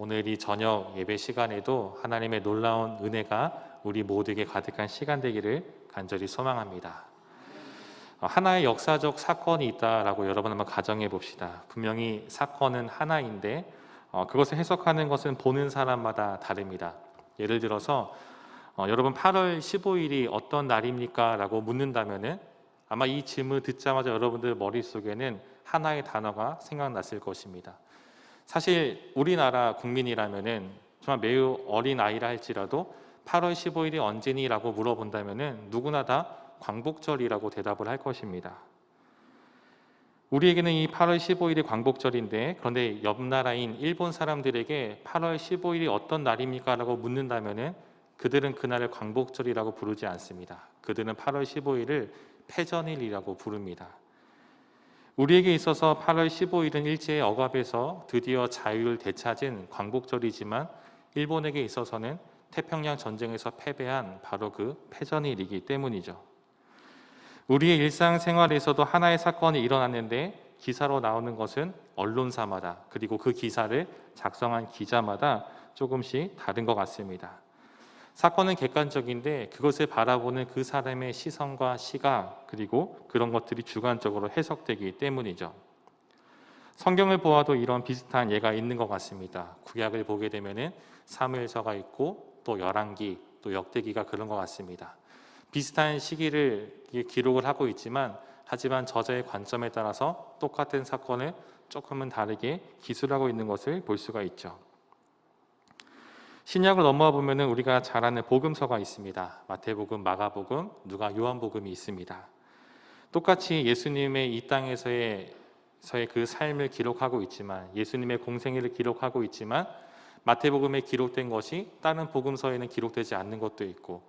오늘 이 저녁 예배 시간에도 하나님의 놀라운 은혜가 우리 모두에게 가득한 시간 되기를 간절히 소망합니다. 하나의 역사적 사건이 있다라고 여러분 한번 가정해 봅시다. 분명히 사건은 하나인데 그것을 해석하는 것은 보는 사람마다 다릅니다. 예를 들어서 여러분 8월 15일이 어떤 날입니까? 라고 묻는다면은 아마 이 질문을 듣자마자 여러분들 머릿속에는 하나의 단어가 생각났을 것입니다. 사실 우리나라 국민이라면은 정말 매우 어린 아이라 할지라도 8월 15일이 언제니? 라고 물어본다면은 누구나 다 광복절이라고 대답을 할 것입니다. 우리에게는 이 8월 15일이 광복절인데, 그런데 옆 나라인 일본 사람들에게 8월 15일이 어떤 날입니까? 라고 묻는다면은 그들은 그날을 광복절이라고 부르지 않습니다. 그들은 8월 15일을 패전일이라고 부릅니다. 우리에게 있어서 8월 15일은 일제의 억압에서 드디어 자유를 되찾은 광복절이지만 일본에게 있어서는 태평양 전쟁에서 패배한 바로 그 패전일이기 때문이죠. 우리의 일상생활에서도 하나의 사건이 일어났는데 기사로 나오는 것은 언론사마다, 그리고 그 기사를 작성한 기자마다 조금씩 다른 것 같습니다. 사건은 객관적인데 그것을 바라보는 그 사람의 시선과 시각, 그리고 그런 것들이 주관적으로 해석되기 때문이죠. 성경을 보아도 이런 비슷한 예가 있는 것 같습니다. 구약을 보게 되면은 사무엘서가 있고 또 열왕기, 또 역대기가 그런 것 같습니다. 비슷한 시기를 기록을 하고 있지만 하지만 저자의 관점에 따라서 똑같은 사건을 조금은 다르게 기술하고 있는 것을 볼 수가 있죠. 신약을 넘어와 보면은 우리가 잘 아는 복음서가 있습니다. 마태복음, 마가복음, 누가, 요한복음이 있습니다. 똑같이 예수님의 이 땅에서의 그 삶을 기록하고 있지만, 예수님의 공생애를 기록하고 있지만 마태복음에 기록된 것이 다른 복음서에는 기록되지 않는 것도 있고,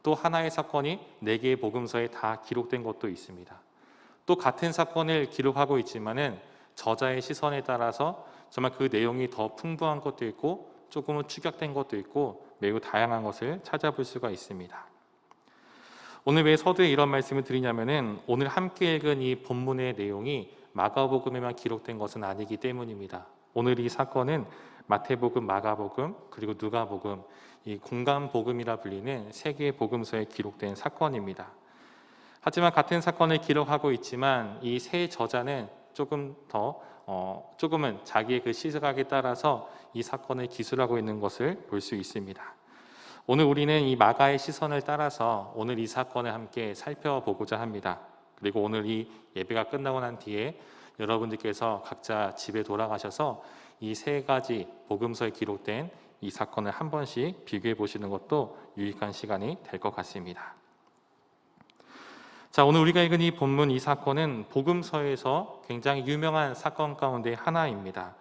또 하나의 사건이 4개의 복음서에 다 기록된 것도 있습니다. 또 같은 사건을 기록하고 있지만은 저자의 시선에 따라서 정말 그 내용이 더 풍부한 것도 있고 조금은 축약된 것도 있고 매우 다양한 것을 찾아볼 수가 있습니다. 오늘 왜 서두에 이런 말씀을 드리냐면은 오늘 함께 읽은 이 본문의 내용이 마가복음에만 기록된 것은 아니기 때문입니다. 오늘 이 사건은 마태복음, 마가복음, 그리고 누가복음, 이 공간복음이라 불리는 3개의 복음서에 기록된 사건입니다. 하지만 같은 사건을 기록하고 있지만 이 세 저자는 조금은 자기의 그 시각에 따라서 이 사건을 기술하고 있는 것을 볼 수 있습니다. 오늘 우리는 이 마가의 시선을 따라서 오늘 이 사건을 함께 살펴보고자 합니다. 그리고 오늘 이 예배가 끝나고 난 뒤에 여러분들께서 각자 집에 돌아가셔서 이 3가지 복음서에 기록된 이 사건을 한 번씩 비교해 보시는 것도 유익한 시간이 될 것 같습니다. 자, 오늘 우리가 읽은 이 본문, 이 사건은 복음서에서 굉장히 유명한 사건 가운데 하나입니다.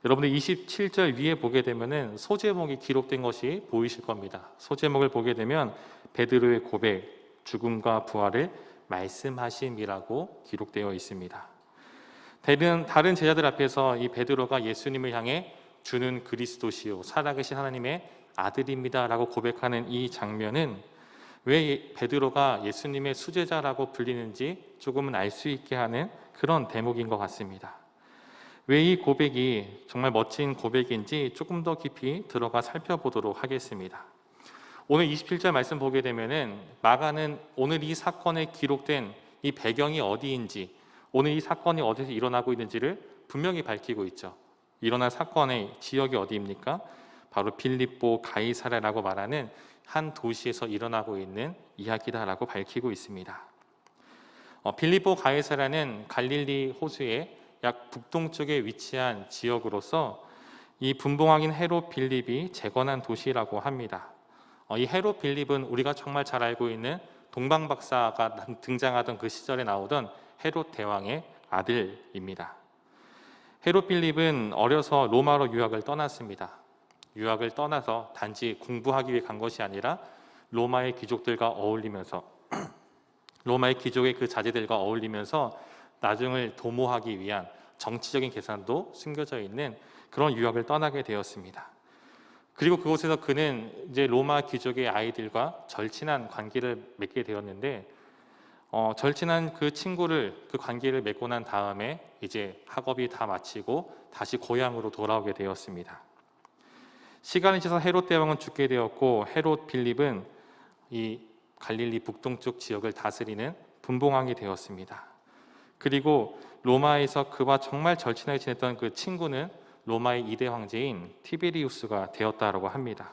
여러분들 27절 위에 보게 되면은 소제목이 기록된 것이 보이실 겁니다. 소제목을 보게 되면 베드로의 고백, 죽음과 부활을 말씀하심이라고 기록되어 있습니다. 다른 제자들 앞에서 이 베드로가 예수님을 향해 주는 그리스도시요 살아계신 하나님의 아들입니다 라고 고백하는 이 장면은 왜 베드로가 예수님의 수제자라고 불리는지 조금은 알 수 있게 하는 그런 대목인 것 같습니다. 왜 이 고백이 정말 멋진 고백인지 조금 더 깊이 들어가 살펴보도록 하겠습니다. 오늘 27절 말씀 보게 되면은 마가는 오늘 이 사건에 기록된 이 배경이 어디인지, 오늘 이 사건이 어디서 일어나고 있는지를 분명히 밝히고 있죠. 일어난 사건의 지역이 어디입니까? 바로 빌립보 가이사랴라고 말하는 한 도시에서 일어나고 있는 이야기다라고 밝히고 있습니다. 빌립보 가이사랴는 갈릴리 호수의 약 북동쪽에 위치한 지역으로서 이 분봉왕인 헤롯 빌립이 재건한 도시라고 합니다. 이 헤롯 빌립은 우리가 정말 잘 알고 있는 동방박사가 등장하던 그 시절에 나오던 헤롯 대왕의 아들입니다. 헤롯 빌립은 어려서 로마로 유학을 떠났습니다. 유학을 떠나서 단지 공부하기 위해 간 것이 아니라 로마의 귀족들과 어울리면서 로마의 귀족의 그 자제들과 어울리면서 나중을 도모하기 위한 정치적인 계산도 숨겨져 있는 그런 유학을 떠나게 되었습니다. 그리고 그곳에서 그는 이제 로마 귀족의 아이들과 절친한 관계를 맺게 되었는데 절친한 그 관계를 맺고 난 다음에 이제 학업이 다 마치고 다시 고향으로 돌아오게 되었습니다. 시간이 지나서 헤롯 대왕은 죽게 되었고 헤롯 빌립은 이 갈릴리 북동쪽 지역을 다스리는 분봉왕이 되었습니다. 그리고 로마에서 그와 정말 절친하게 지냈던 그 친구는 로마의 2대 황제인 티베리우스가 되었다고 합니다.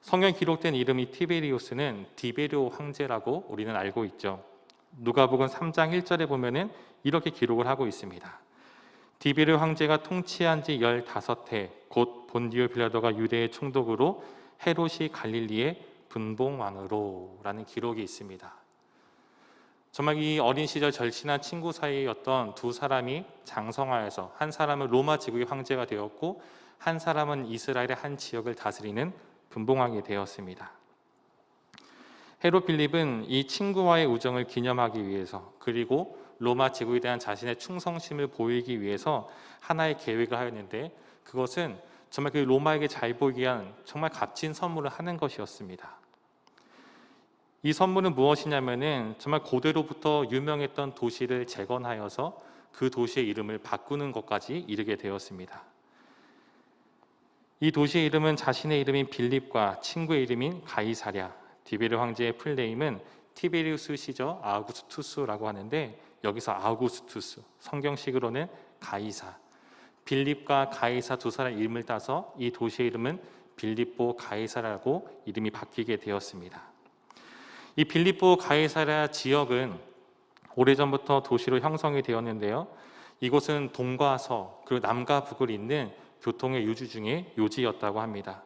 성경에 기록된 이름이 티베리우스는 디베료 황제라고 우리는 알고 있죠. 누가복음 3장 1절에 보면은 이렇게 기록을 하고 있습니다. 디베료 황제가 통치한 지 15해 곧 본디오 빌라도가 유대의 총독으로 헤롯이 갈릴리의 분봉왕으로 라는 기록이 있습니다. 정말 이 어린 시절 절친한 친구 사이였던 두 사람이 장성하여서 한 사람은 로마 제국의 황제가 되었고 한 사람은 이스라엘의 한 지역을 다스리는 분봉왕이 되었습니다. 헤롯 빌립은 이 친구와의 우정을 기념하기 위해서 그리고 로마 제국에 대한 자신의 충성심을 보이기 위해서 하나의 계획을 하였는데 그것은 정말 그 로마에게 잘 보이기 위한 정말 값진 선물을 하는 것이었습니다. 이 선물은 무엇이냐면은 정말 고대로부터 유명했던 도시를 재건하여서 그 도시의 이름을 바꾸는 것까지 이르게 되었습니다. 이 도시의 이름은 자신의 이름인 빌립과 친구의 이름인 가이사랴, 디베르 황제의 풀네임은 티베리우스 시저 아우구스투스라고 하는데 여기서 아우구스투스, 성경식으로는 가이사, 빌립과 가이사 두 사람의 이름을 따서 이 도시의 이름은 빌립보 가이사라고 이름이 바뀌게 되었습니다. 이 빌립보 가이사랴 지역은 오래전부터 도시로 형성이 되었는데요. 이곳은 동과 서 그리고 남과 북을 잇는 교통의 요지 중에 요지였다고 합니다.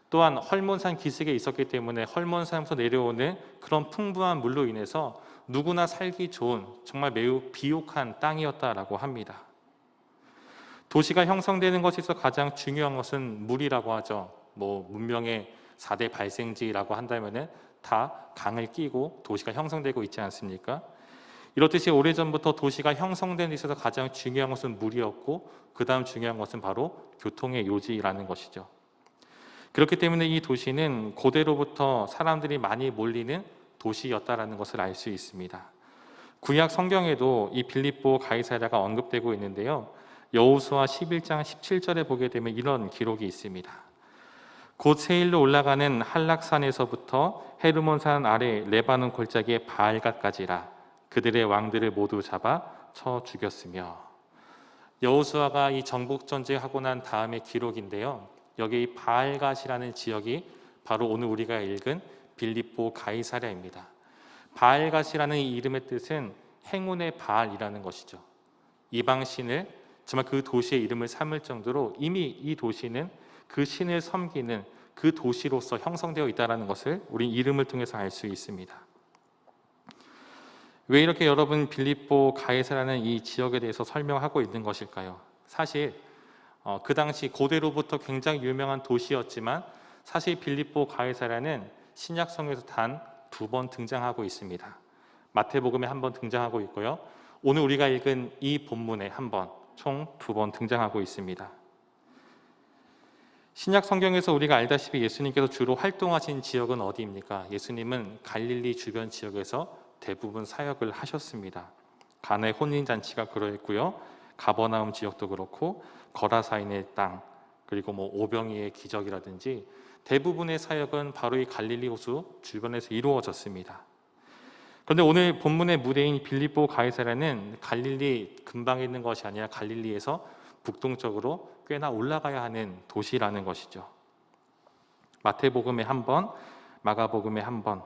또한 헐몬산 기슭에 있었기 때문에 헐몬산에서 내려오는 그런 풍부한 물로 인해서 누구나 살기 좋은 정말 매우 비옥한 땅이었다라고 합니다. 도시가 형성되는 것에서 가장 중요한 것은 물이라고 하죠. 문명의 4대 발생지라고 한다면은 다 강을 끼고 도시가 형성되고 있지 않습니까? 이렇듯이 오래전부터 도시가 형성된 데 있어서 가장 중요한 것은 물이었고 그 다음 중요한 것은 바로 교통의 요지라는 것이죠. 그렇기 때문에 이 도시는 고대로부터 사람들이 많이 몰리는 도시였다라는 것을 알 수 있습니다. 구약 성경에도 이 빌립보 가이사랴가 언급되고 있는데요. 여호수아 11장 17절에 보게 되면 이런 기록이 있습니다. 곧 세일로 올라가는 한락산에서부터 헤르몬산 아래 레바논 골짜기의 바알갓까지라 그들의 왕들을 모두 잡아 쳐 죽였으며 여호수아가 이 정복 전쟁하고 난 다음의 기록인데요. 여기 이 바알갓이라는 지역이 바로 오늘 우리가 읽은 빌립보 가이사랴입니다. 바알갓이라는 이 이름의 뜻은 행운의 바알이라는 것이죠. 이방 신을 정말 그 도시의 이름을 삼을 정도로 이미 이 도시는 그 신을 섬기는 그 도시로서 형성되어 있다는 것을 우리 이름을 통해서 알 수 있습니다. 왜 이렇게 여러분 빌립보 가이사라는 이 지역에 대해서 설명하고 있는 것일까요? 사실 그 당시 고대로부터 굉장히 유명한 도시였지만 사실 빌립보 가이사라는 신약성에서 단 2번 등장하고 있습니다. 마태복음에 1번 등장하고 있고요. 오늘 우리가 읽은 이 본문에 1번, 총 2번 등장하고 있습니다. 신약 성경에서 우리가 알다시피 예수님께서 주로 활동하신 지역은 어디입니까? 예수님은 갈릴리 주변 지역에서 대부분 사역을 하셨습니다. 가나의 혼인잔치가 그러했고요. 가버나움 지역도 그렇고 거라사인의 땅 그리고 오병이의 기적이라든지 대부분의 사역은 바로 이 갈릴리 호수 주변에서 이루어졌습니다. 그런데 오늘 본문의 무대인 빌립보 가이사랴는 갈릴리 근방에 있는 것이 아니라 갈릴리에서 북동쪽으로 꽤나 올라가야 하는 도시라는 것이죠. 마태복음에 1번, 마가복음에 1번,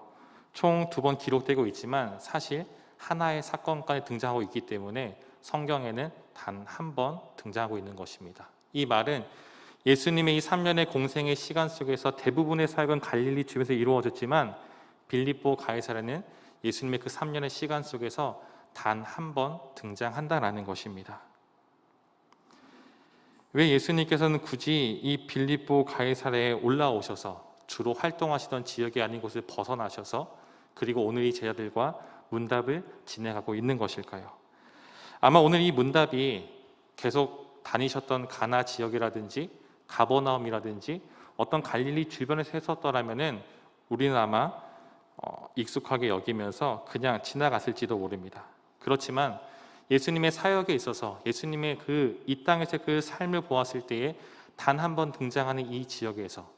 총 2번 기록되고 있지만 사실 하나의 사건까지 등장하고 있기 때문에 성경에는 단 1번 등장하고 있는 것입니다. 이 말은 예수님의 이 3년의 공생의 시간 속에서 대부분의 사역은 갈릴리 주변에서 이루어졌지만 빌립보 가이사랴는 예수님의 그 3년의 시간 속에서 단 1번 등장한다라는 것입니다. 왜 예수님께서는 굳이 이 빌립보 가이사랴에 올라오셔서 주로 활동하시던 지역이 아닌 곳을 벗어나셔서 그리고 오늘 이 제자들과 문답을 진행하고 있는 것일까요? 아마 오늘 이 문답이 계속 다니셨던 가나 지역이라든지 가버나움이라든지 어떤 갈릴리 주변에서 했었더라면은 우리는 아마 익숙하게 여기면서 그냥 지나갔을지도 모릅니다. 그렇지만 예수님의 사역에 있어서 예수님의 이 땅에서 그 삶을 보았을 때에 단 한 번 등장하는 이 지역에서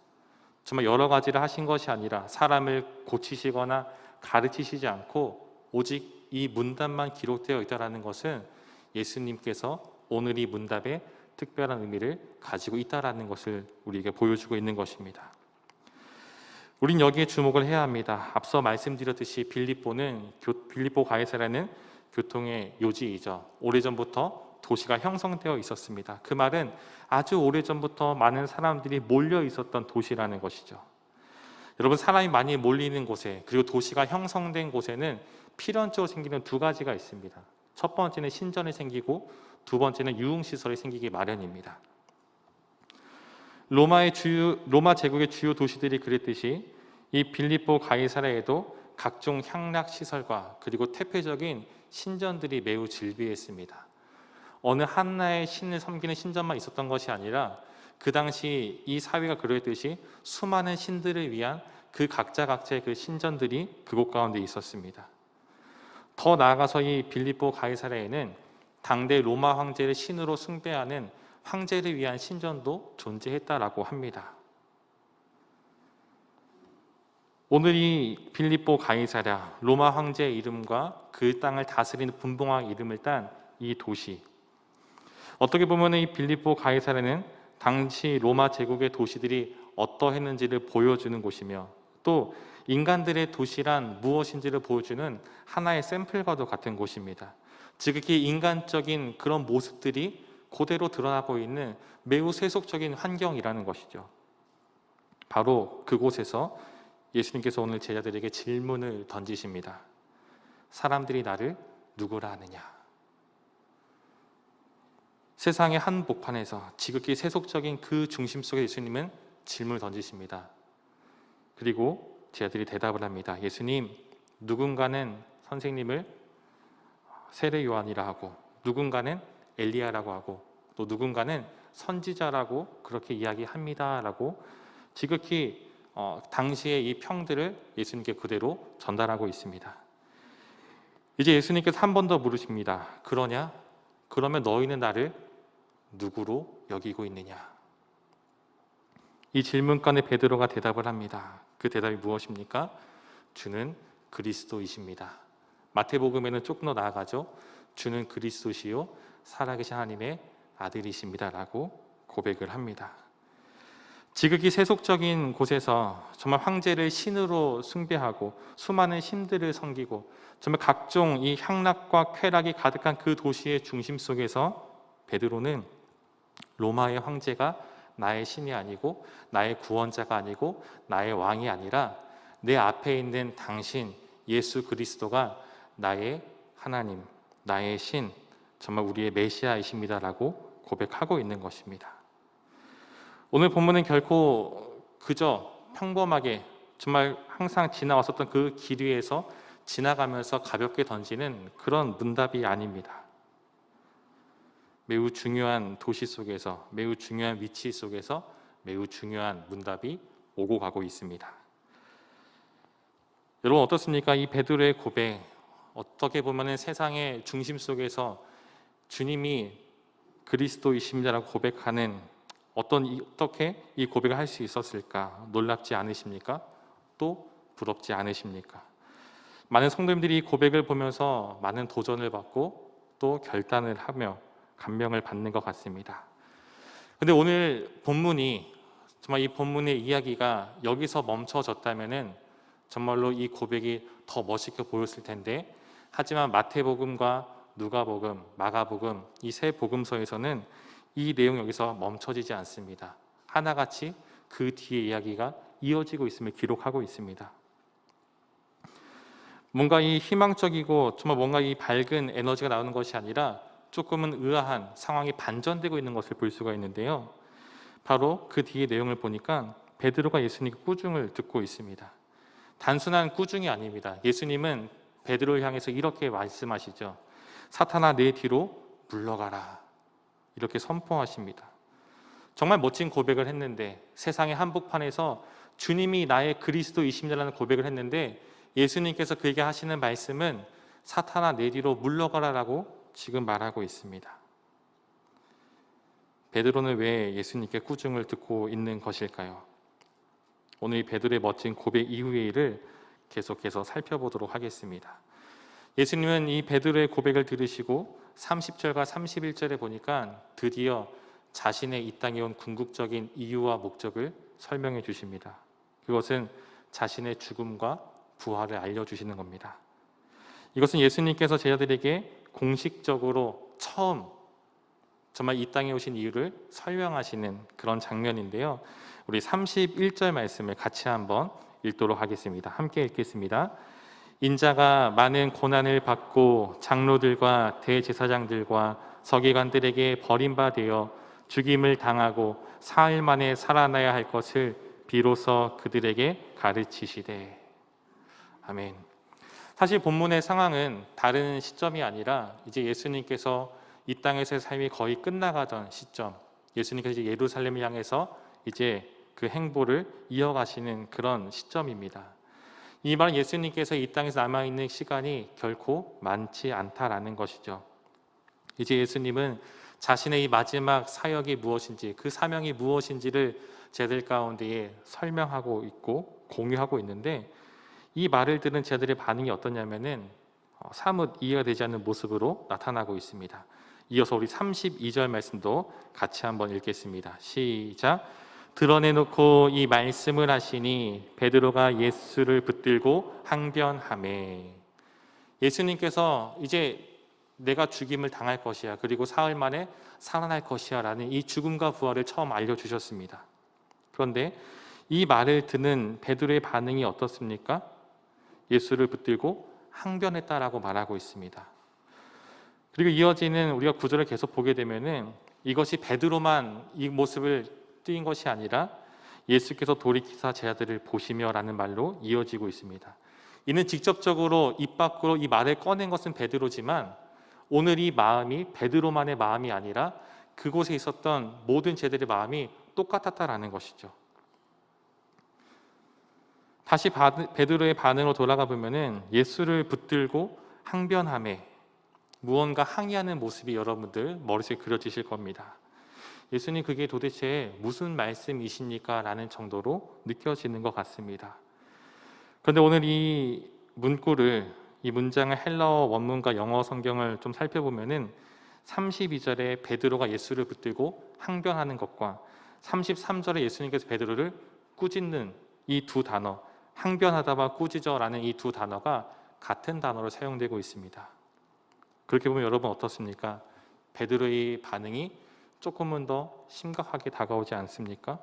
정말 여러 가지를 하신 것이 아니라 사람을 고치시거나 가르치시지 않고 오직 이 문답만 기록되어 있다는 것은 예수님께서 오늘 이 문답에 특별한 의미를 가지고 있다는 것을 우리에게 보여주고 있는 것입니다. 우린 여기에 주목을 해야 합니다. 앞서 말씀드렸듯이 빌립보 가이사랴는 교통의 요지이죠. 오래전부터 도시가 형성되어 있었습니다. 그 말은 아주 오래전부터 많은 사람들이 몰려 있었던 도시라는 것이죠. 여러분, 사람이 많이 몰리는 곳에, 그리고 도시가 형성된 곳에는 필연적으로 생기는 두 가지가 있습니다. 첫 번째는 신전이 생기고 두 번째는 유흥시설이 생기기 마련입니다. 로마 제국의 주요 도시들이 그랬듯이 이 빌립보 가이사랴에도 각종 향락시설과 그리고 태폐적인 신전들이 매우 질비했습니다. 어느 하나의 신을 섬기는 신전만 있었던 것이 아니라 그 당시 이 사회가 그랬듯이 수많은 신들을 위한 그 각자의 그 신전들이 그곳 가운데 있었습니다. 더 나아가서 이 빌립보 가이사랴에는 당대 로마 황제를 신으로 숭배하는 황제를 위한 신전도 존재했다라고 합니다. 오늘 이 빌립보 가이사랴, 로마 황제의 이름과 그 땅을 다스리는 분봉왕 이름을 딴 이 도시, 어떻게 보면 이 빌립보 가이사랴는 당시 로마 제국의 도시들이 어떠했는지를 보여주는 곳이며 또 인간들의 도시란 무엇인지를 보여주는 하나의 샘플과도 같은 곳입니다. 지극히 인간적인 그런 모습들이 그대로 드러나고 있는 매우 세속적인 환경이라는 것이죠. 바로 그곳에서 예수님께서 오늘 제자들에게 질문을 던지십니다. 사람들이 나를 누구라 하느냐? 세상의 한복판에서 지극히 세속적인 그 중심 속에 예수님은 질문을 던지십니다. 그리고 제자들이 대답을 합니다. 예수님, 누군가는 선생님을 세례 요한이라 하고 누군가는 엘리야라고 하고 또 누군가는 선지자라고 그렇게 이야기합니다 라고 지극히 당시의 이 평들을 예수님께 그대로 전달하고 있습니다. 이제 예수님께서 한 번 더 물으십니다. 그러냐? 그러면 너희는 나를 누구로 여기고 있느냐? 이 질문간에 베드로가 대답을 합니다. 그 대답이 무엇입니까? 주는 그리스도이십니다. 마태복음에는 조금 더 나아가죠. 주는 그리스도시요 살아계신 하나님의 아들이십니다 라고 고백을 합니다. 지극히 세속적인 곳에서 정말 황제를 신으로 숭배하고 수많은 신들을 섬기고 정말 각종 이 향락과 쾌락이 가득한 그 도시의 중심 속에서 베드로는 로마의 황제가 나의 신이 아니고 나의 구원자가 아니고 나의 왕이 아니라 내 앞에 있는 당신 예수 그리스도가 나의 하나님, 나의 신, 정말 우리의 메시아이십니다라고 고백하고 있는 것입니다. 오늘 본문은 결코 그저 평범하게 정말 항상 지나왔었던 그 길 위에서 지나가면서 가볍게 던지는 그런 문답이 아닙니다. 매우 중요한 도시 속에서, 매우 중요한 위치 속에서 매우 중요한 문답이 오고 가고 있습니다. 여러분 어떻습니까? 이 베드로의 고백, 어떻게 보면 세상의 중심 속에서 주님이 그리스도이십니다라고 고백하는 어떻게 이 고백을 할 수 있었을까? 놀랍지 않으십니까? 또 부럽지 않으십니까? 많은 성도님들이 이 고백을 보면서 많은 도전을 받고 또 결단을 하며 감명을 받는 것 같습니다. 근데 오늘 본문이 정말 이 본문의 이야기가 여기서 멈춰졌다면은 정말로 이 고백이 더 멋있게 보였을 텐데, 하지만 마태복음과 누가복음, 마가복음 이 세 복음서에서는 이 내용이 여기서 멈춰지지 않습니다. 하나같이 그 뒤에 이야기가 이어지고 있음을 기록하고 있습니다. 뭔가 이 희망적이고 정말 뭔가 이 밝은 에너지가 나오는 것이 아니라 조금은 의아한 상황이 반전되고 있는 것을 볼 수가 있는데요. 바로 그 뒤의 내용을 보니까 베드로가 예수님의 꾸중을 듣고 있습니다. 단순한 꾸중이 아닙니다. 예수님은 베드로를 향해서 이렇게 말씀하시죠. 사탄아 내 뒤로 물러가라. 이렇게 선포하십니다. 정말 멋진 고백을 했는데, 세상의 한복판에서 주님이 나의 그리스도이십니다라는 고백을 했는데 예수님께서 그에게 하시는 말씀은 사탄아 내 뒤로 물러가라라고 지금 말하고 있습니다. 베드로는 왜 예수님께 꾸중을 듣고 있는 것일까요? 오늘 이 베드로의 멋진 고백 이후의 일을 계속해서 살펴보도록 하겠습니다. 예수님은 이 베드로의 고백을 들으시고 30절과 31절에 보니까 드디어 자신의 이 땅에 온 궁극적인 이유와 목적을 설명해 주십니다. 그것은 자신의 죽음과 부활을 알려주시는 겁니다. 이것은 예수님께서 제자들에게 공식적으로 처음 정말 이 땅에 오신 이유를 설명하시는 그런 장면인데요. 우리 31절 말씀을 같이 한번 읽도록 하겠습니다. 함께 읽겠습니다. 인자가 많은 고난을 받고 장로들과 대제사장들과 서기관들에게 버림받아 죽임을 당하고 사흘 만에 살아나야 할 것을 비로소 그들에게 가르치시되. 아멘. 사실 본문의 상황은 다른 시점이 아니라 이제 예수님께서 이 땅에서의 삶이 거의 끝나가던 시점, 예수님께서 이제 예루살렘을 향해서 이제 그 행보를 이어가시는 그런 시점입니다. 이 말은 예수님께서 이 땅에서 남아있는 시간이 결코 많지 않다라는 것이죠. 이제 예수님은 자신의 이 마지막 사역이 무엇인지, 그 사명이 무엇인지를 제들 가운데에 설명하고 있고 공유하고 있는데, 이 말을 들은 제들의 반응이 어떠냐면은 사뭇 이해가 되지 않는 모습으로 나타나고 있습니다. 이어서 우리 32절 말씀도 같이 한번 읽겠습니다. 시작. 드러내놓고 이 말씀을 하시니 베드로가 예수를 붙들고 항변하매. 예수님께서 이제 내가 죽임을 당할 것이야, 그리고 사흘 만에 살아날 것이야 라는 이 죽음과 부활을 처음 알려주셨습니다. 그런데 이 말을 듣는 베드로의 반응이 어떻습니까? 예수를 붙들고 항변했다라고 말하고 있습니다. 그리고 이어지는 우리가 구절을 계속 보게 되면은 이것이 베드로만 이 모습을 띄인 것이 아니라 예수께서 돌이키사 제자들을 보시며라는 말로 이어지고 있습니다. 이는 직접적으로 입 밖으로 이 말을 꺼낸 것은 베드로지만 오늘 이 마음이 베드로만의 마음이 아니라 그곳에 있었던 모든 제자들의 마음이 똑같았다라는 것이죠. 다시 베드로의 반응으로 돌아가 보면은 예수를 붙들고 항변하매, 무언가 항의하는 모습이 여러분들 머릿속에 그려지실 겁니다. 예수님, 그게 도대체 무슨 말씀이십니까? 라는 정도로 느껴지는 것 같습니다. 그런데 오늘 이 문구를, 이 문장을 헬라어 원문과 영어 성경을 좀 살펴보면은 32절에 베드로가 예수를 붙들고 항변하는 것과 33절에 예수님께서 베드로를 꾸짖는 이 두 단어, 항변하다와 꾸짖어라는 이 두 단어가 같은 단어로 사용되고 있습니다. 그렇게 보면 여러분 어떻습니까? 베드로의 반응이 조금은 더 심각하게 다가오지 않습니까?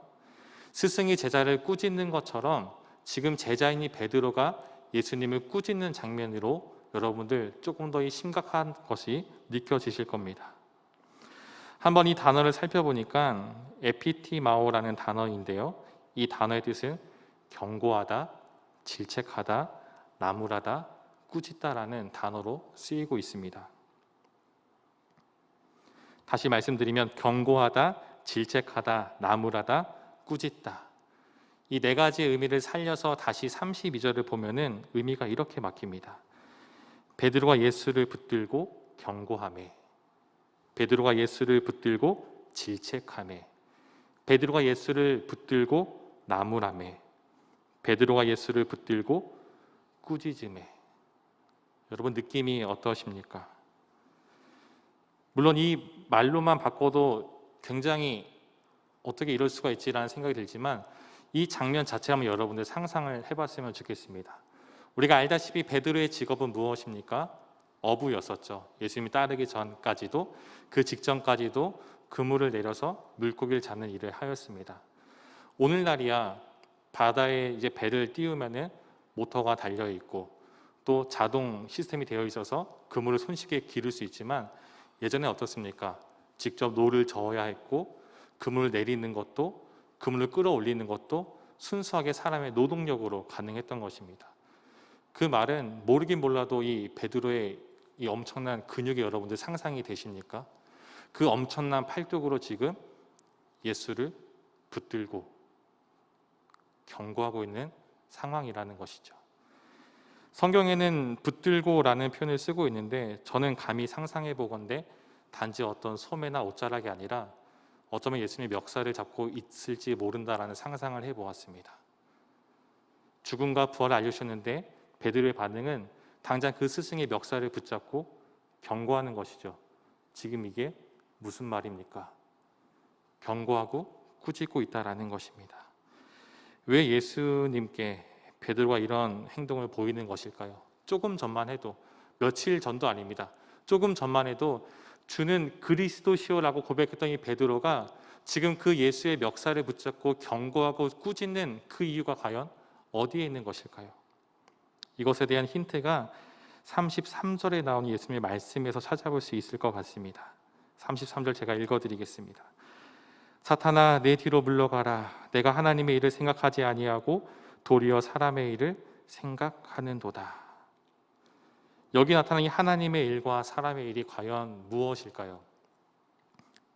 스승이 제자를 꾸짖는 것처럼 지금 제자인이 베드로가 예수님을 꾸짖는 장면으로 여러분들 조금 더 심각한 것이 느껴지실 겁니다. 한번 이 단어를 살펴보니까 에피티마오라는 단어인데요. 이 단어의 뜻은 경고하다, 질책하다, 나무라다, 꾸짖다라는 단어로 쓰이고 있습니다. 다시 말씀드리면 경고하다, 질책하다, 나무라다, 꾸짖다. 이 네 가지의 의미를 살려서 다시 32절을 보면은 의미가 이렇게 막힙니다. 베드로가 예수를 붙들고 경고하매, 베드로가 예수를 붙들고 질책하매, 베드로가 예수를 붙들고 나무라매, 베드로가 예수를 붙들고 꾸짖음에. 여러분 느낌이 어떠십니까? 물론 이 말로만 바꿔도 굉장히 어떻게 이럴 수가 있지라는 생각이 들지만 이 장면 자체 한번 여러분들 상상을 해봤으면 좋겠습니다. 우리가 알다시피 베드로의 직업은 무엇입니까? 어부였었죠. 예수님이 따르기 전까지도, 그 직전까지도 그물을 내려서 물고기를 잡는 일을 하였습니다. 오늘날이야 바다에 이제 배를 띄우면은 모터가 달려 있고 또 자동 시스템이 되어 있어서 그물을 손쉽게 기를 수 있지만 예전에 어떻습니까? 직접 노를 저어야 했고 그물을 내리는 것도, 그물을 끌어올리는 것도 순수하게 사람의 노동력으로 가능했던 것입니다. 그 말은 모르긴 몰라도 이 베드로의 이 엄청난 근육이 여러분들 상상이 되십니까? 그 엄청난 팔뚝으로 지금 예수를 붙들고 경고하고 있는 상황이라는 것이죠. 성경에는 붙들고라는 표현을 쓰고 있는데 저는 감히 상상해 보건대 단지 어떤 소매나 옷자락이 아니라 어쩌면 예수님의 멱살을 잡고 있을지 모른다라는 상상을 해보았습니다. 죽음과 부활을 알려주셨는데 베드로의 반응은 당장 그 스승의 멱살을 붙잡고 경고하는 것이죠. 지금 이게 무슨 말입니까? 경고하고 꾸짖고 있다라는 것입니다. 왜 예수님께 베드로가 이런 행동을 보이는 것일까요? 조금 전만 해도, 며칠 전도 아닙니다. 조금 전만 해도 주는 그리스도시오라고 고백했던 이 베드로가 지금 그 예수의 멱살을 붙잡고 경고하고 꾸짖는 그 이유가 과연 어디에 있는 것일까요? 이것에 대한 힌트가 33절에 나오는 예수님의 말씀에서 찾아볼 수 있을 것 같습니다. 33절 제가 읽어드리겠습니다. 사탄아, 내 뒤로 물러가라. 내가 하나님의 일을 생각하지 아니하고 도리어 사람의 일을 생각하는도다. 여기 나타난 이 하나님의 일과 사람의 일이 과연 무엇일까요?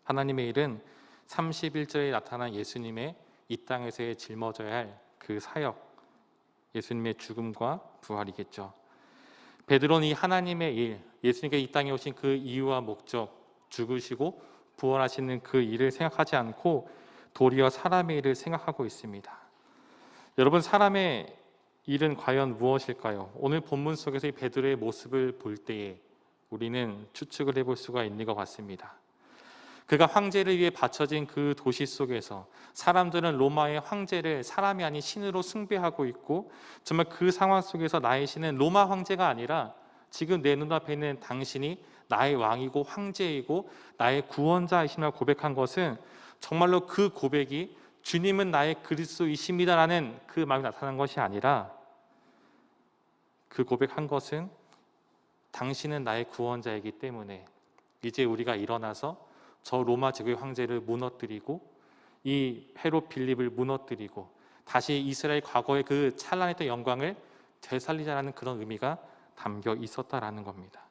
하나님의 일은 31절에 나타난 예수님의 이 땅에서의 짊어져야 할 그 사역, 예수님의 죽음과 부활이겠죠. 베드로는 이 하나님의 일, 예수님께 이 땅에 오신 그 이유와 목적, 죽으시고 부활하시는 그 일을 생각하지 않고 도리어 사람의 일을 생각하고 있습니다. 여러분, 사람의 일은 과연 무엇일까요? 오늘 본문 속에서 이 베드로의 모습을 볼 때에 우리는 추측을 해볼 수가 있는 것 같습니다. 그가 황제를 위해 바쳐진 그 도시 속에서 사람들은 로마의 황제를 사람이 아닌 신으로 숭배하고 있고, 정말 그 상황 속에서 나의 신은 로마 황제가 아니라 지금 내 눈앞에 있는 당신이 나의 왕이고 황제이고 나의 구원자이심을 고백한 것은 정말로 그 고백이 주님은 나의 그리스도이십니다라는 그 마음이 나타난 것이 아니라, 그 고백한 것은 당신은 나의 구원자이기 때문에 이제 우리가 일어나서 저 로마 제국의 황제를 무너뜨리고 이 헤롯 빌립을 무너뜨리고 다시 이스라엘 과거의 그 찬란했던 영광을 되살리자라는 그런 의미가 담겨 있었다라는 겁니다.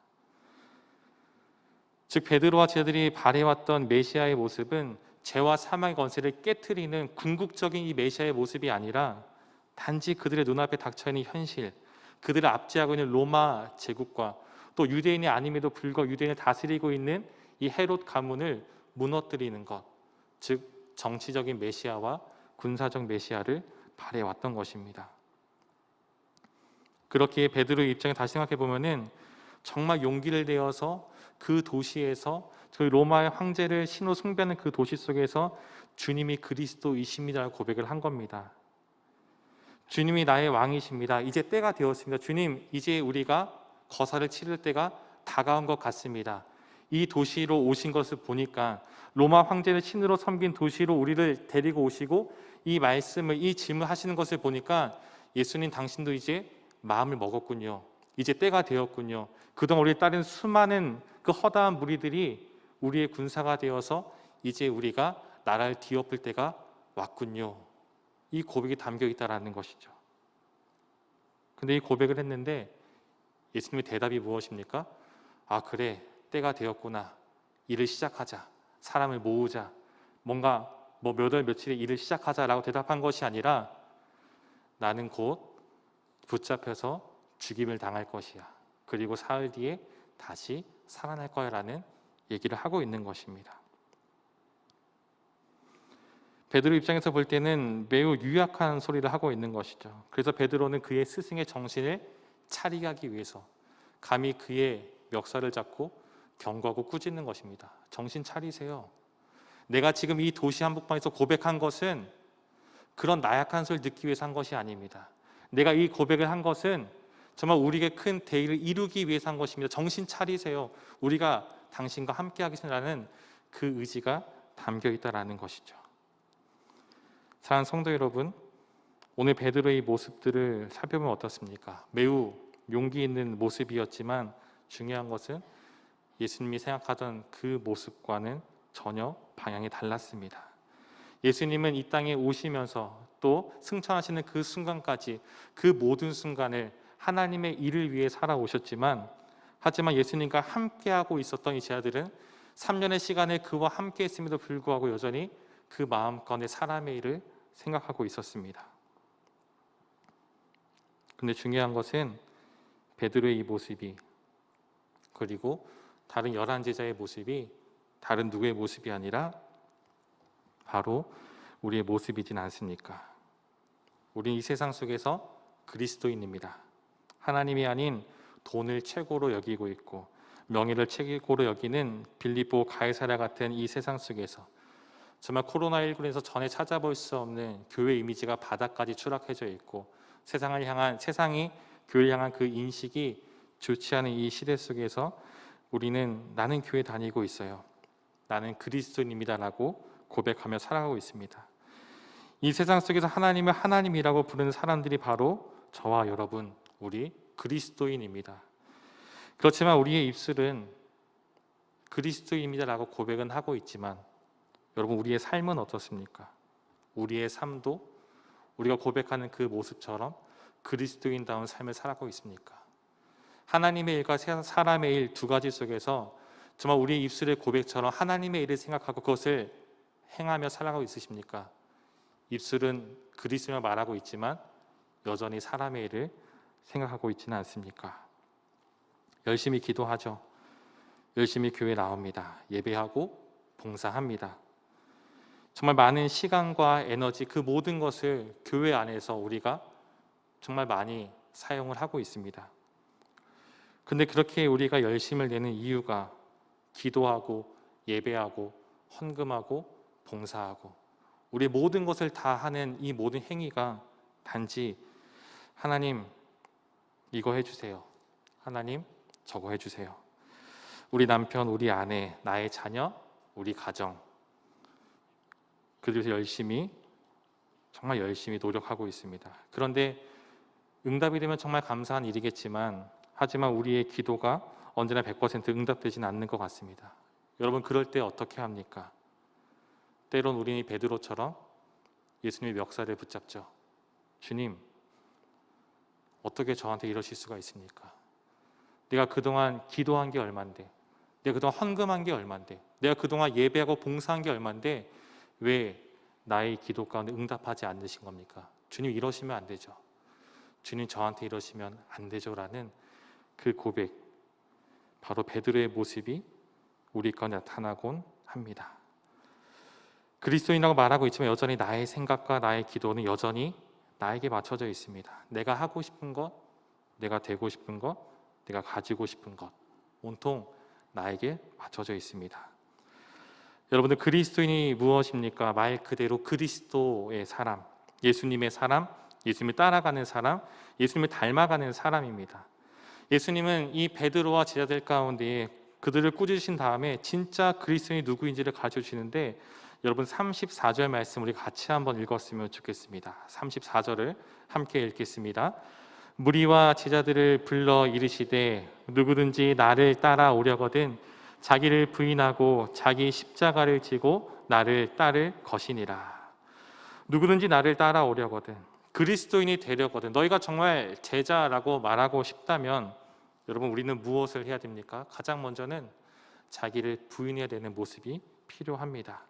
즉 베드로와 제자들이 바래왔던 메시아의 모습은 죄와 사망의 권세를 깨트리는 궁극적인 이 메시아의 모습이 아니라 단지 그들의 눈앞에 닥쳐있는 현실, 그들을 압제하고 있는 로마 제국과 또 유대인이 아님에도 불구하고 유대인을 다스리고 있는 이 헤롯 가문을 무너뜨리는 것, 즉 정치적인 메시아와 군사적 메시아를 바래왔던 것입니다. 그렇기에 베드로의 입장에 다시 생각해 보면은 정말 용기를 내어서 그 도시에서 저희 로마의 황제를 신으로 숭배하는 그 도시 속에서 주님이 그리스도이십니다라고 고백을 한 겁니다. 주님이 나의 왕이십니다. 이제 때가 되었습니다. 주님, 이제 우리가 거사를 치를 때가 다가온 것 같습니다. 이 도시로 오신 것을 보니까 로마 황제를 신으로 섬긴 도시로 우리를 데리고 오시고 이 말씀을, 이 질문을 하시는 것을 보니까 예수님 당신도 이제 마음을 먹었군요. 이제 때가 되었군요. 그동안 우리를 따른 수많은 그 허다한 무리들이 우리의 군사가 되어서 이제 우리가 나라를 뒤엎을 때가 왔군요. 이 고백이 담겨 있다라는 것이죠. 근데 이 고백을 했는데 예수님의 대답이 무엇입니까? 아, 그래, 때가 되었구나. 일을 시작하자. 사람을 모으자. 뭔가 몇 월 며칠에 일을 시작하자라고 대답한 것이 아니라 나는 곧 붙잡혀서 죽임을 당할 것이야. 그리고 사흘 뒤에 다시 살아날 거야 라는 얘기를 하고 있는 것입니다. 베드로 입장에서 볼 때는 매우 유약한 소리를 하고 있는 것이죠. 그래서 베드로는 그의 스승의 정신을 차리게 하기 위해서 감히 그의 멱살을 잡고 경고하고 꾸짖는 것입니다. 정신 차리세요. 내가 지금 이 도시 한복판에서 고백한 것은 그런 나약한 소리를 듣기 위해서 한 것이 아닙니다. 내가 이 고백을 한 것은 정말 우리에게 큰 대의를 이루기 위해서 한 것입니다. 정신 차리세요. 우리가 당신과 함께 하겠습니다라는 그 의지가 담겨 있다라는 것이죠. 사랑하는 성도 여러분, 오늘 베드로의 모습들을 살펴보면 어떻습니까? 매우 용기 있는 모습이었지만 중요한 것은 예수님이 생각하던 그 모습과는 전혀 방향이 달랐습니다. 예수님은 이 땅에 오시면서 또 승천하시는 그 순간까지 그 모든 순간을 하나님의 일을 위해 살아오셨지만, 하지만 예수님과 함께하고 있었던 이 제자들은 3년의 시간을 그와 함께 했음에도 불구하고 여전히 그 마음가운데 사람의 일을 생각하고 있었습니다. 근데 중요한 것은 베드로의 이 모습이, 그리고 다른 11 제자의 모습이 다른 누구의 모습이 아니라 바로 우리의 모습이진 않습니까? 우리는 이 세상 속에서 그리스도인입니다. 하나님이 아닌 돈을 최고로 여기고 있고 명예를 최고로 여기는 빌립보 가이사랴 같은 이 세상 속에서 정말 코로나19에서 전에 찾아볼 수 없는 교회 이미지가 바닥까지 추락해져 있고 세상이 교회를 향한 그 인식이 좋지 않은 이 시대 속에서 우리는 나는 교회 다니고 있어요. 나는 그리스도인입니다라고 고백하며 살아가고 있습니다. 이 세상 속에서 하나님을 하나님이라고 부르는 사람들이 바로 저와 여러분, 우리 그리스도인입니다. 그렇지만 우리의 입술은 그리스도인입니다라고 고백은 하고 있지만 여러분, 우리의 삶은 어떻습니까? 우리의 삶도 우리가 고백하는 그 모습처럼 그리스도인다운 삶을 살아가고 있습니까? 하나님의 일과 사람의 일 두 가지 속에서 정말 우리의 입술의 고백처럼 하나님의 일을 생각하고 그것을 행하며 살아가고 있으십니까? 입술은 그리스도를 말하고 있지만 여전히 사람의 일을 생각하고 있지는 않습니까? 열심히 기도하죠. 열심히 교회 나옵니다. 예배하고 봉사합니다. 정말 많은 시간과 에너지, 그 모든 것을 교회 안에서 우리가 정말 많이 사용을 하고 있습니다. 근데 그렇게 우리가 열심을 내는 이유가 기도하고 예배하고 헌금하고 봉사하고 우리 모든 것을 다 하는 이 모든 행위가 단지 하나님 이거 해주세요, 하나님 저거 해주세요, 우리 남편, 우리 아내, 나의 자녀, 우리 가정, 그들에서 정말 열심히 노력하고 있습니다. 그런데 응답이 되면 정말 감사한 일이겠지만 하지만 우리의 기도가 언제나 100% 응답되지는 않는 것 같습니다. 여러분, 그럴 때 어떻게 합니까? 때론 우리는 베드로처럼 예수님의 멱살을 붙잡죠. 주님, 어떻게 저한테 이러실 수가 있습니까? 내가 그동안 기도한 게 얼만데, 내가 그동안 헌금한 게 얼만데, 내가 그동안 예배하고 봉사한 게 얼만데 왜 나의 기도 가운데 응답하지 않으신 겁니까? 주님, 이러시면 안 되죠. 주님, 저한테 이러시면 안 되죠 라는 그 고백, 바로 베드로의 모습이 우리 가운데 나타나곤 합니다. 그리스도인이라고 말하고 있지만 여전히 나의 생각과 나의 기도는 여전히 나에게 맞춰져 있습니다. 내가 하고 싶은 것, 내가 되고 싶은 것, 내가 가지고 싶은 것, 온통 나에게 맞춰져 있습니다. 여러분들, 그리스도인이 무엇입니까? 말 그대로 그리스도의 사람, 예수님의 사람, 예수님을 따라가는 사람, 예수님을 닮아가는 사람입니다. 예수님은 이 베드로와 제자들 가운데 그들을 꾸짖으신 다음에 진짜 그리스도인이 누구인지를 가르쳐주시는데 여러분, 34절 말씀 우리 같이 한번 읽었으면 좋겠습니다. 34절을 함께 읽겠습니다. 무리와 제자들을 불러 이르시되 누구든지 나를 따라오려거든 자기를 부인하고 자기 십자가를 지고 나를 따를 것이니라. 누구든지 나를 따라오려거든, 그리스도인이 되려거든, 너희가 정말 제자라고 말하고 싶다면 여러분, 우리는 무엇을 해야 됩니까? 가장 먼저는 자기를 부인해야 되는 모습이 필요합니다.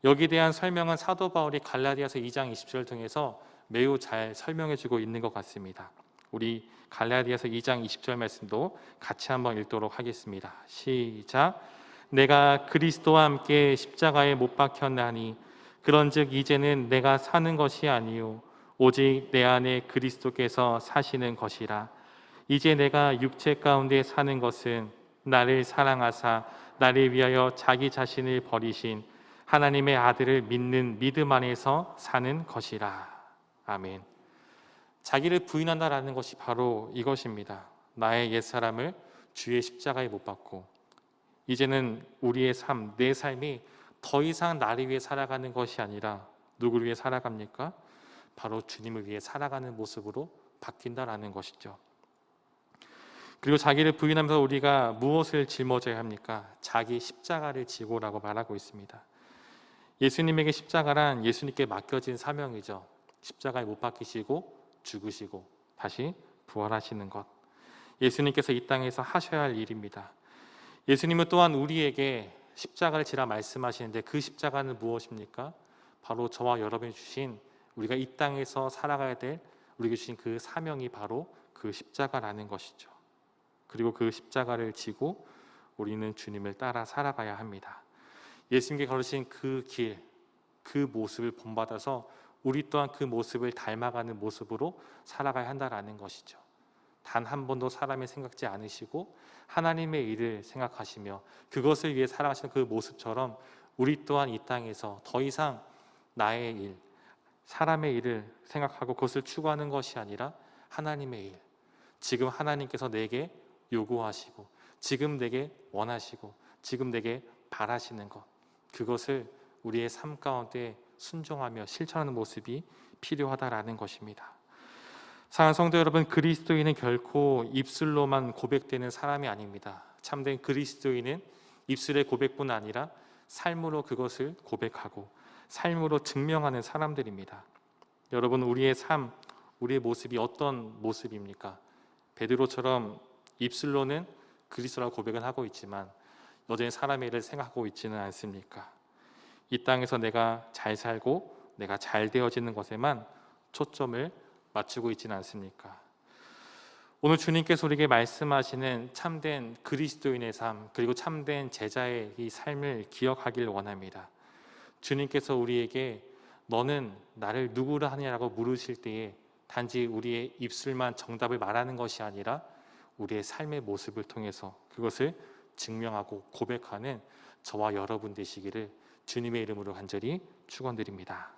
여기에 대한 설명은 사도 바울이 갈라디아서 2장 20절을 통해서 매우 잘 설명해 주고 있는 것 같습니다. 우리 갈라디아서 2장 20절 말씀도 같이 한번 읽도록 하겠습니다. 시작. 내가 그리스도와 함께 십자가에 못 박혔나니 그런즉 이제는 내가 사는 것이 아니요 오직 내 안에 그리스도께서 사시는 것이라. 이제 내가 육체 가운데 사는 것은 나를 사랑하사 나를 위하여 자기 자신을 버리신 하나님의 아들을 믿는 믿음 안에서 사는 것이라. 아멘. 자기를 부인한다라는 것이 바로 이것입니다. 나의 옛사람을 주의 십자가에 못 박고 이제는 우리의 삶, 내 삶이 더 이상 나를 위해 살아가는 것이 아니라 누구를 위해 살아갑니까? 바로 주님을 위해 살아가는 모습으로 바뀐다라는 것이죠. 그리고 자기를 부인하면서 우리가 무엇을 짊어져야 합니까? 자기 십자가를 지고라고 말하고 있습니다. 예수님에게 십자가란 예수님께 맡겨진 사명이죠. 십자가에 못 박히시고 죽으시고 다시 부활하시는 것, 예수님께서 이 땅에서 하셔야 할 일입니다. 예수님은 또한 우리에게 십자가를 지라 말씀하시는데 그 십자가는 무엇입니까? 바로 저와 여러분이 주신, 우리가 이 땅에서 살아가야 될 우리에게 주신 그 사명이 바로 그 십자가라는 것이죠. 그리고 그 십자가를 지고 우리는 주님을 따라 살아가야 합니다. 예수님께 걸으신 그 길, 그 모습을 본받아서 우리 또한 그 모습을 닮아가는 모습으로 살아가야 한다라는 것이죠. 단 한 번도 사람을 생각지 않으시고 하나님의 일을 생각하시며 그것을 위해 살아가시는 그 모습처럼 우리 또한 이 땅에서 더 이상 나의 일, 사람의 일을 생각하고 그것을 추구하는 것이 아니라 하나님의 일, 지금 하나님께서 내게 요구하시고 지금 내게 원하시고 지금 내게 바라시는 것, 그것을 우리의 삶 가운데 순종하며 실천하는 모습이 필요하다라는 것입니다. 사랑하는 성도 여러분, 그리스도인은 결코 입술로만 고백되는 사람이 아닙니다. 참된 그리스도인은 입술의 고백뿐 아니라 삶으로 그것을 고백하고 삶으로 증명하는 사람들입니다. 여러분, 우리의 삶, 우리의 모습이 어떤 모습입니까? 베드로처럼 입술로는 그리스도라고 고백은 하고 있지만 여전히 사람의 일을 생각하고 있지는 않습니까? 이 땅에서 내가 잘 살고 내가 잘 되어지는 것에만 초점을 맞추고 있지는 않습니까? 오늘 주님께서 우리에게 말씀하시는 참된 그리스도인의 삶, 그리고 참된 제자의 이 삶을 기억하길 원합니다. 주님께서 우리에게 너는 나를 누구라 하느냐라고 물으실 때에 단지 우리의 입술만 정답을 말하는 것이 아니라 우리의 삶의 모습을 통해서 그것을 증명하고 고백하는 저와 여러분 되시기를 주님의 이름으로 간절히 축원드립니다.